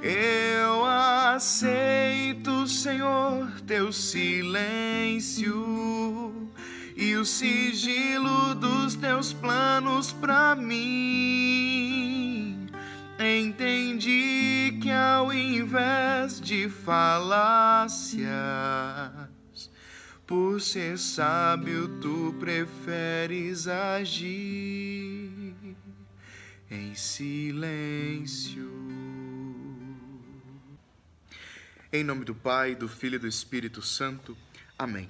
Eu aceito, Senhor, teu silêncio e o sigilo dos teus planos pra mim. Entendi que ao invés de falácias, por ser sábio, tu preferes agir em silêncio. Em nome do Pai, do Filho e do Espírito Santo. Amém.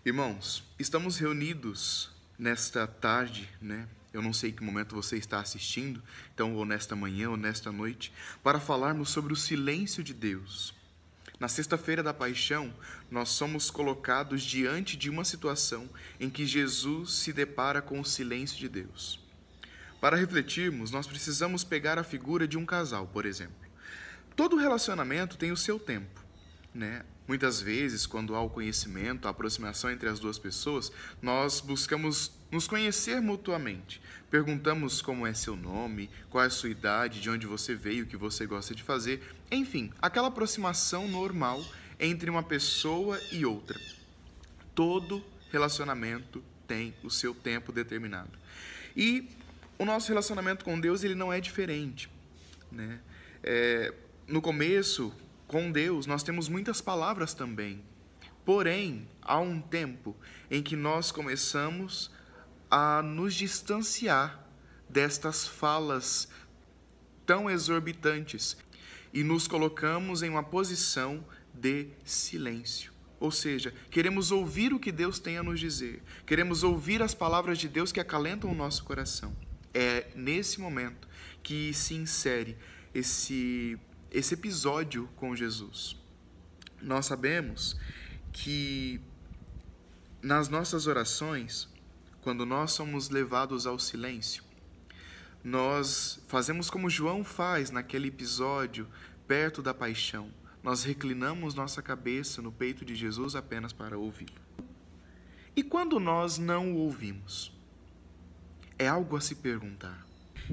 Irmãos, estamos reunidos nesta tarde, né? Eu não sei que momento você está assistindo, então ou nesta manhã ou nesta noite, para falarmos sobre o silêncio de Deus. Na sexta-feira da Paixão, nós somos colocados diante de uma situação em que Jesus se depara com o silêncio de Deus. Para refletirmos, nós precisamos pegar a figura de um casal, por exemplo. Todo relacionamento tem o seu tempo, né? Muitas vezes, quando há o conhecimento, a aproximação entre as duas pessoas, nós buscamos nos conhecer mutuamente. Perguntamos como é seu nome, qual é a sua idade, de onde você veio, o que você gosta de fazer. Enfim, aquela aproximação normal entre uma pessoa e outra. Todo relacionamento tem o seu tempo determinado. E o nosso relacionamento com Deus, ele não é diferente, né? No começo, com Deus, nós temos muitas palavras também. Porém, há um tempo em que nós começamos a nos distanciar destas falas tão exorbitantes e nos colocamos em uma posição de silêncio. Ou seja, queremos ouvir o que Deus tem a nos dizer. Queremos ouvir as palavras de Deus que acalentam o nosso coração. É nesse momento que se insere esse episódio com Jesus. Nós sabemos que nas nossas orações, quando nós somos levados ao silêncio, nós fazemos como João faz naquele episódio perto da paixão. Nós reclinamos nossa cabeça no peito de Jesus apenas para ouvi-lo. E quando nós não o ouvimos? É algo a se perguntar.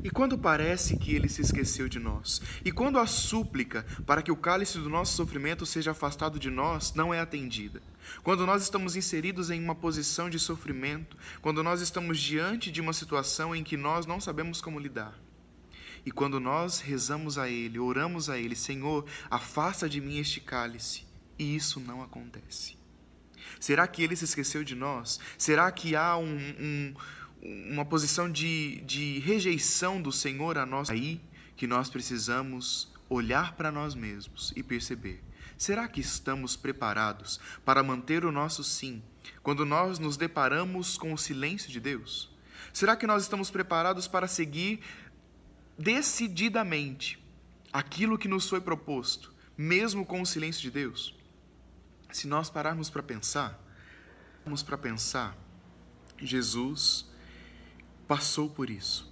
E quando parece que ele se esqueceu de nós? E quando a súplica para que o cálice do nosso sofrimento seja afastado de nós não é atendida? Quando nós estamos inseridos em uma posição de sofrimento, quando nós estamos diante de uma situação em que nós não sabemos como lidar, e quando nós rezamos a Ele, oramos a Ele, Senhor, afasta de mim este cálice, e isso não acontece. Será que Ele se esqueceu de nós? Será que há uma posição de rejeição do Senhor a nós? Aí que nós precisamos olhar para nós mesmos e perceber: será que estamos preparados para manter o nosso sim quando nós nos deparamos com o silêncio de Deus? Será que nós estamos preparados para seguir decididamente aquilo que nos foi proposto, mesmo com o silêncio de Deus? Se nós pararmos para pensar, Jesus passou por isso.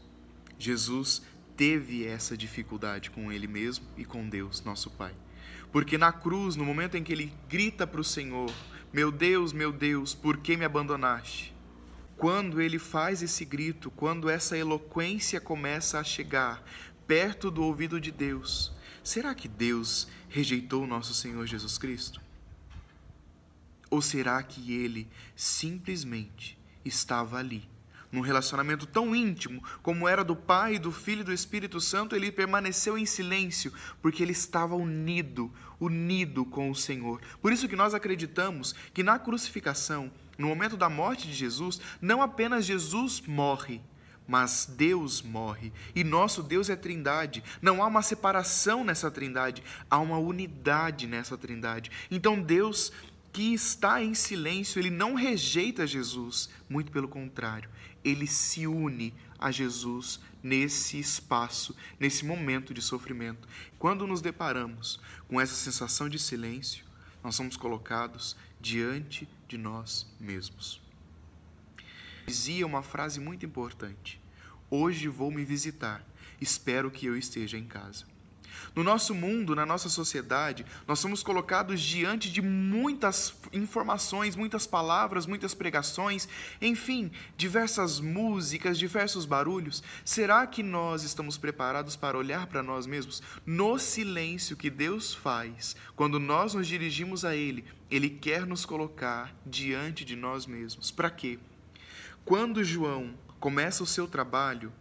Jesus teve essa dificuldade com Ele mesmo e com Deus, nosso Pai. Porque na cruz, no momento em que Ele grita para o Senhor: meu Deus, por que me abandonaste? Quando Ele faz esse grito, quando essa eloquência começa a chegar perto do ouvido de Deus, será que Deus rejeitou o nosso Senhor Jesus Cristo? Ou será que Ele simplesmente estava ali, num relacionamento tão íntimo como era do Pai, do Filho e do Espírito Santo? Ele permaneceu em silêncio porque ele estava unido com o Senhor. Por isso que nós acreditamos que na crucificação, no momento da morte de Jesus, não apenas Jesus morre, mas Deus morre. E nosso Deus é Trindade. Não há uma separação nessa Trindade, há uma unidade nessa Trindade. Então Deus, que está em silêncio, ele não rejeita Jesus, muito pelo contrário, ele se une a Jesus nesse espaço, nesse momento de sofrimento. Quando nos deparamos com essa sensação de silêncio, nós somos colocados diante de nós mesmos. Dizia uma frase muito importante: hoje vou me visitar, espero que eu esteja em casa. No nosso mundo, na nossa sociedade, nós somos colocados diante de muitas informações, muitas palavras, muitas pregações, enfim, diversas músicas, diversos barulhos. Será que nós estamos preparados para olhar para nós mesmos? No silêncio que Deus faz, quando nós nos dirigimos a Ele, Ele quer nos colocar diante de nós mesmos. Para quê? Quando João começa o seu trabalho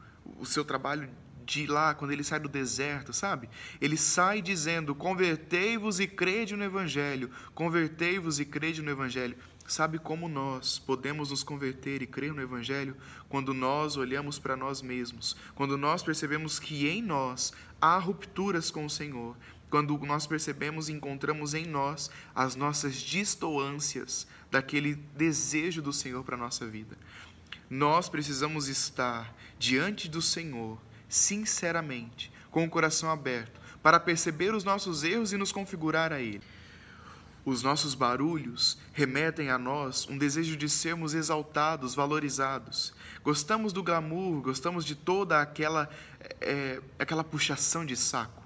de lá, quando ele sai do deserto, sabe? Ele sai dizendo, convertei-vos e crede no Evangelho, convertei-vos e crede no Evangelho. Sabe como nós podemos nos converter e crer no Evangelho? Quando nós olhamos para nós mesmos, quando nós percebemos que em nós há rupturas com o Senhor, quando nós percebemos e encontramos em nós as nossas distoâncias daquele desejo do Senhor para a nossa vida. Nós precisamos estar diante do Senhor, sinceramente, com o coração aberto, para perceber os nossos erros e nos configurar a Ele. Os nossos barulhos remetem a nós um desejo de sermos exaltados, valorizados. Gostamos do glamour, gostamos de toda aquela puxação de saco.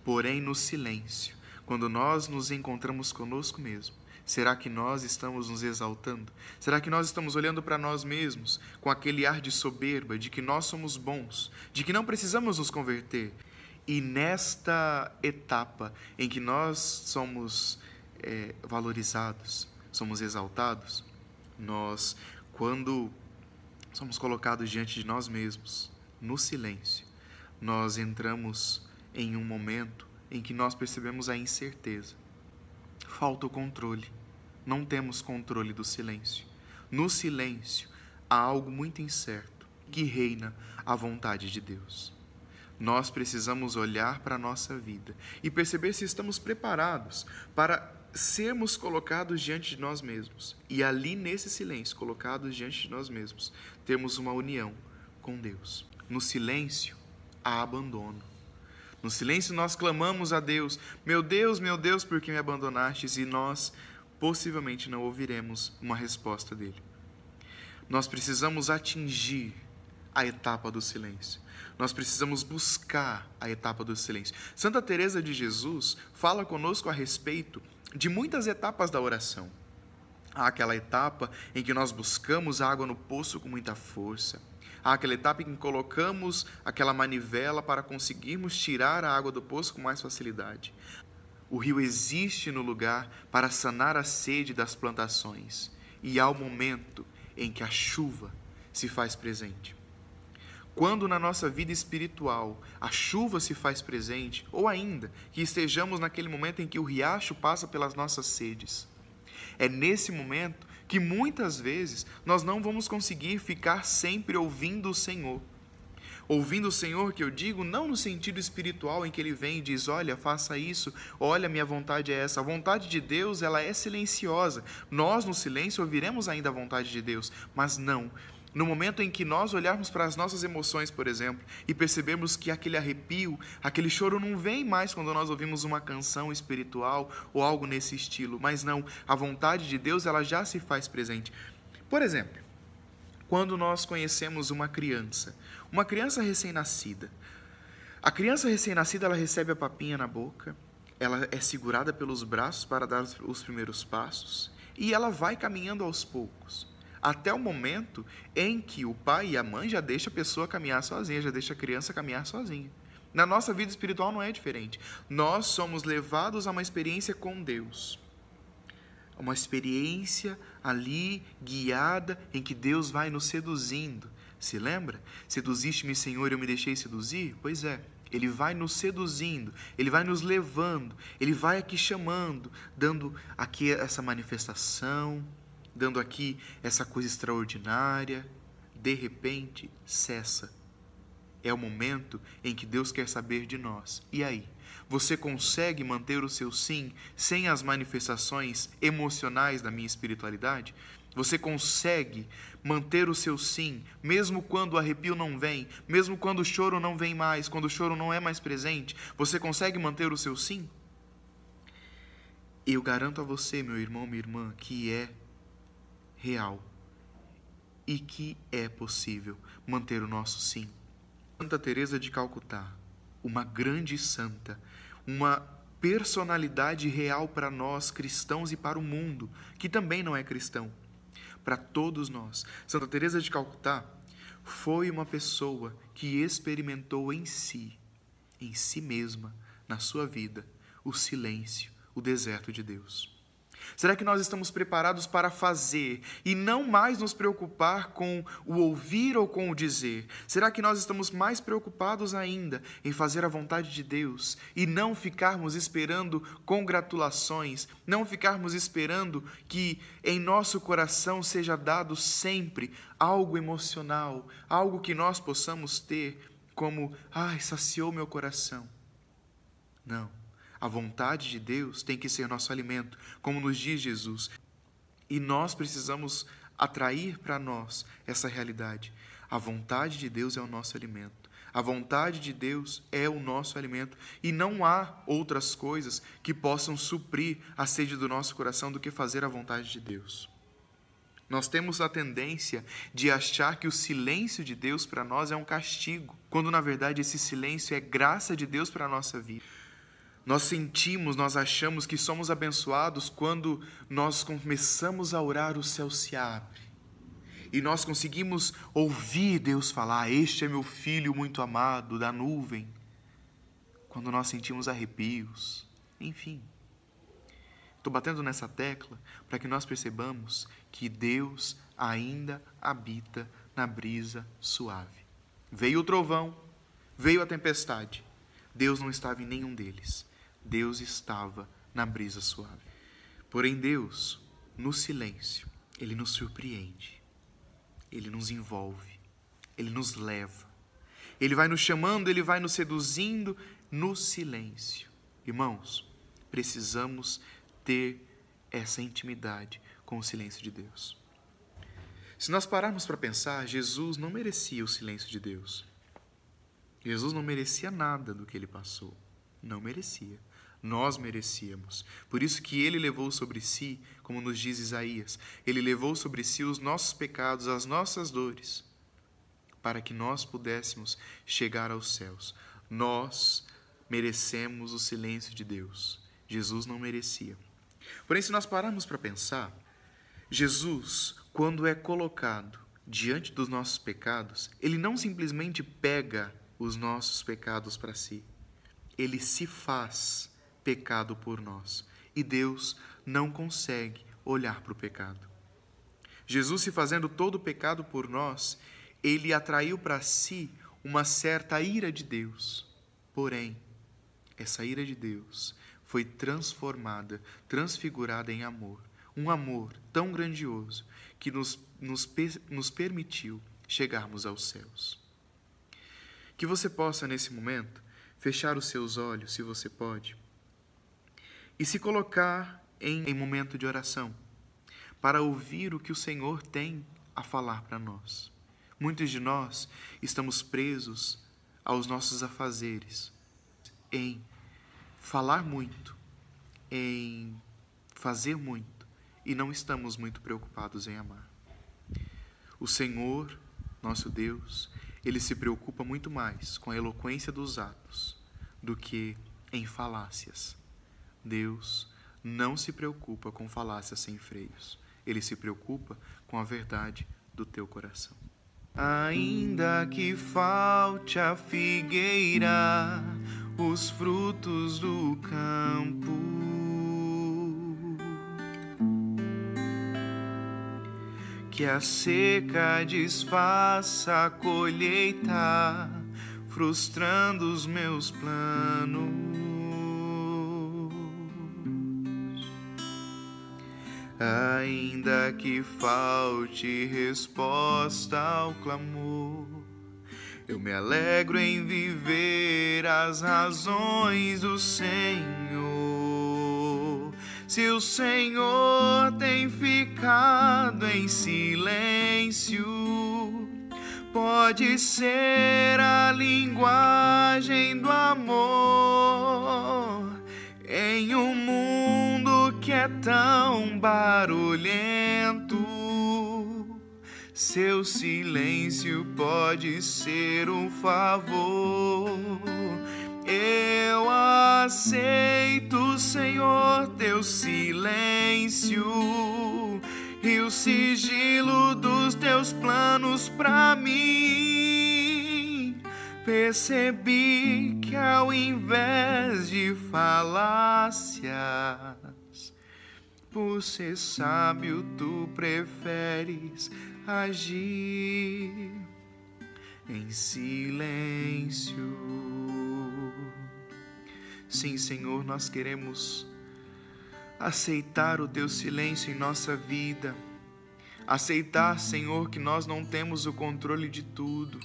Porém, no silêncio, quando nós nos encontramos conosco mesmo, será que nós estamos nos exaltando? Será que nós estamos olhando para nós mesmos com aquele ar de soberba, de que nós somos bons, de que não precisamos nos converter? E nesta etapa em que nós somos valorizados, somos exaltados, nós, quando somos colocados diante de nós mesmos, no silêncio, nós entramos em um momento em que nós percebemos a incerteza. Falta o controle. Não temos controle do silêncio. No silêncio, há algo muito incerto, que reina a vontade de Deus. Nós precisamos olhar para a nossa vida e perceber se estamos preparados para sermos colocados diante de nós mesmos. E ali, nesse silêncio, colocados diante de nós mesmos, termos uma união com Deus. No silêncio, há abandono. No silêncio, nós clamamos a Deus, meu Deus, por que me abandonastes? E nós possivelmente não ouviremos uma resposta dele. Nós precisamos atingir a etapa do silêncio. Nós precisamos buscar a etapa do silêncio. Santa Teresa de Jesus fala conosco a respeito de muitas etapas da oração. Há aquela etapa em que nós buscamos a água no poço com muita força. Há aquela etapa em que colocamos aquela manivela para conseguirmos tirar a água do poço com mais facilidade. O rio existe no lugar para sanar a sede das plantações. E há o momento em que a chuva se faz presente. Quando na nossa vida espiritual a chuva se faz presente, ou ainda que estejamos naquele momento em que o riacho passa pelas nossas sedes, é nesse momento que muitas vezes nós não vamos conseguir ficar sempre ouvindo o Senhor. Ouvindo o Senhor, que eu digo, não no sentido espiritual em que Ele vem e diz, olha, faça isso, olha, minha vontade é essa. A vontade de Deus, ela é silenciosa. Nós, no silêncio, ouviremos ainda a vontade de Deus, mas não. No momento em que nós olharmos para as nossas emoções, por exemplo, e percebermos que aquele arrepio, aquele choro não vem mais quando nós ouvimos uma canção espiritual ou algo nesse estilo, mas não, a vontade de Deus, ela já se faz presente. Por exemplo, quando nós conhecemos uma criança recém-nascida. A criança recém-nascida, ela recebe a papinha na boca, ela é segurada pelos braços para dar os primeiros passos e ela vai caminhando aos poucos, até o momento em que o pai e a mãe já deixam a pessoa caminhar sozinha, já deixam a criança caminhar sozinha. Na nossa vida espiritual não é diferente. Nós somos levados a uma experiência com Deus. Uma experiência ali, guiada, em que Deus vai nos seduzindo. Se lembra? Seduziste-me, Senhor, eu me deixei seduzir? Pois é, Ele vai nos seduzindo, Ele vai nos levando, Ele vai aqui chamando, dando aqui essa manifestação, dando aqui essa coisa extraordinária. De repente, cessa. É o momento em que Deus quer saber de nós. E aí? Você consegue manter o seu sim sem as manifestações emocionais da minha espiritualidade? Você consegue manter o seu sim, mesmo quando o arrepio não vem, mesmo quando o choro não vem mais, quando o choro não é mais presente? Você consegue manter o seu sim? Eu garanto a você, meu irmão, minha irmã, que é real e que é possível manter o nosso sim. Santa Teresa de Calcutá, uma grande santa, uma personalidade real para nós cristãos e para o mundo, que também não é cristão, para todos nós. Santa Teresa de Calcutá foi uma pessoa que experimentou em si mesma, na sua vida, o silêncio, o deserto de Deus. Será que nós estamos preparados para fazer e não mais nos preocupar com o ouvir ou com o dizer? Será que nós estamos mais preocupados ainda em fazer a vontade de Deus e não ficarmos esperando congratulações, não ficarmos esperando que em nosso coração seja dado sempre algo emocional, algo que nós possamos ter como, saciou meu coração? Não. A vontade de Deus tem que ser nosso alimento, como nos diz Jesus. E nós precisamos atrair para nós essa realidade. A vontade de Deus é o nosso alimento. A vontade de Deus é o nosso alimento. E não há outras coisas que possam suprir a sede do nosso coração do que fazer a vontade de Deus. Nós temos a tendência de achar que o silêncio de Deus para nós é um castigo, quando na verdade esse silêncio é graça de Deus para a nossa vida. Nós achamos que somos abençoados quando nós começamos a orar, o céu se abre. E nós conseguimos ouvir Deus falar, este é meu filho muito amado, da nuvem. Quando nós sentimos arrepios, enfim. Estou batendo nessa tecla para que nós percebamos que Deus ainda habita na brisa suave. Veio o trovão, veio a tempestade. Deus não estava em nenhum deles. Deus estava na brisa suave. Porém, Deus, no silêncio, Ele nos surpreende. Ele nos envolve. Ele nos leva. Ele vai nos chamando, Ele vai nos seduzindo no silêncio. Irmãos, precisamos ter essa intimidade com o silêncio de Deus. Se nós pararmos para pensar, Jesus não merecia o silêncio de Deus. Jesus não merecia nada do que Ele passou. Não merecia. Nós merecíamos. Por isso que Ele levou sobre si, como nos diz Isaías, Ele levou sobre si os nossos pecados, as nossas dores, para que nós pudéssemos chegar aos céus. Nós merecemos o silêncio de Deus. Jesus não merecia. Porém, se nós pararmos para pensar, Jesus, quando é colocado diante dos nossos pecados, Ele não simplesmente pega os nossos pecados para si. Ele se faz pecado por nós. E Deus não consegue olhar para o pecado. Jesus, se fazendo todo o pecado por nós, Ele atraiu para si uma certa ira de Deus. Porém, essa ira de Deus foi transformada, transfigurada em amor. Um amor tão grandioso que nos permitiu chegarmos aos céus. Que você possa, nesse momento, fechar os seus olhos, se você pode, e se colocar em momento de oração, para ouvir o que o Senhor tem a falar para nós. Muitos de nós estamos presos aos nossos afazeres, em falar muito, em fazer muito, e não estamos muito preocupados em amar. O Senhor, nosso Deus, Ele se preocupa muito mais com a eloquência dos atos do que em falácias. Deus não se preocupa com falácias sem freios. Ele se preocupa com a verdade do teu coração. Ainda que falte a figueira, os frutos do campo, que a seca desfaça a colheita, frustrando os meus planos. Ainda que falte resposta ao clamor, eu me alegro em viver as razões do Senhor. Se o Senhor tem ficado em silêncio, pode ser a linguagem do amor em um mundo que é tão barulhento. Seu silêncio pode ser um favor Eu aceito, Senhor, teu silêncio e o sigilo dos teus planos pra mim. Percebi que ao invés de falácias, por ser sábio, tu preferes agir em silêncio. Sim, Senhor, nós queremos aceitar o teu silêncio em nossa vida. Aceitar, Senhor, que nós não temos o controle de tudo.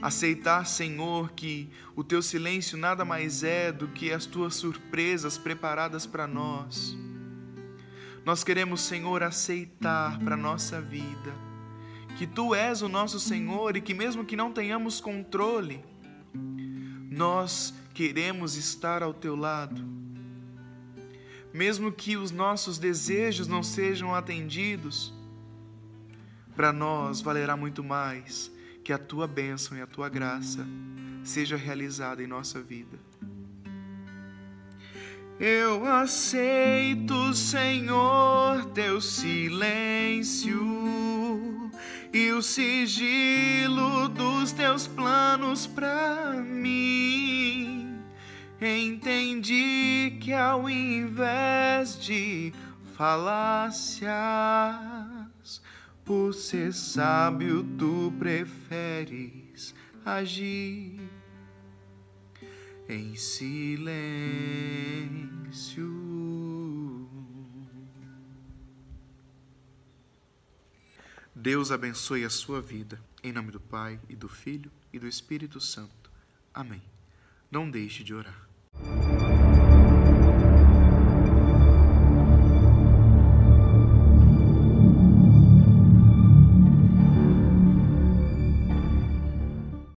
Aceitar, Senhor, que o teu silêncio nada mais é do que as tuas surpresas preparadas para nós. Nós queremos, Senhor, aceitar para a nossa vida que tu és o nosso Senhor e que mesmo que não tenhamos controle, nós queremos estar ao teu lado. Mesmo que os nossos desejos não sejam atendidos, para nós valerá muito mais que a tua bênção e a tua graça seja realizada em nossa vida. Eu aceito, Senhor, teu silêncio e o sigilo dos teus planos pra mim. Entendi que ao invés de falácias, por ser sábio, tu preferes agir em silêncio. Deus abençoe a sua vida. Em nome do Pai, e do Filho, e do Espírito Santo. Amém. Não deixe de orar.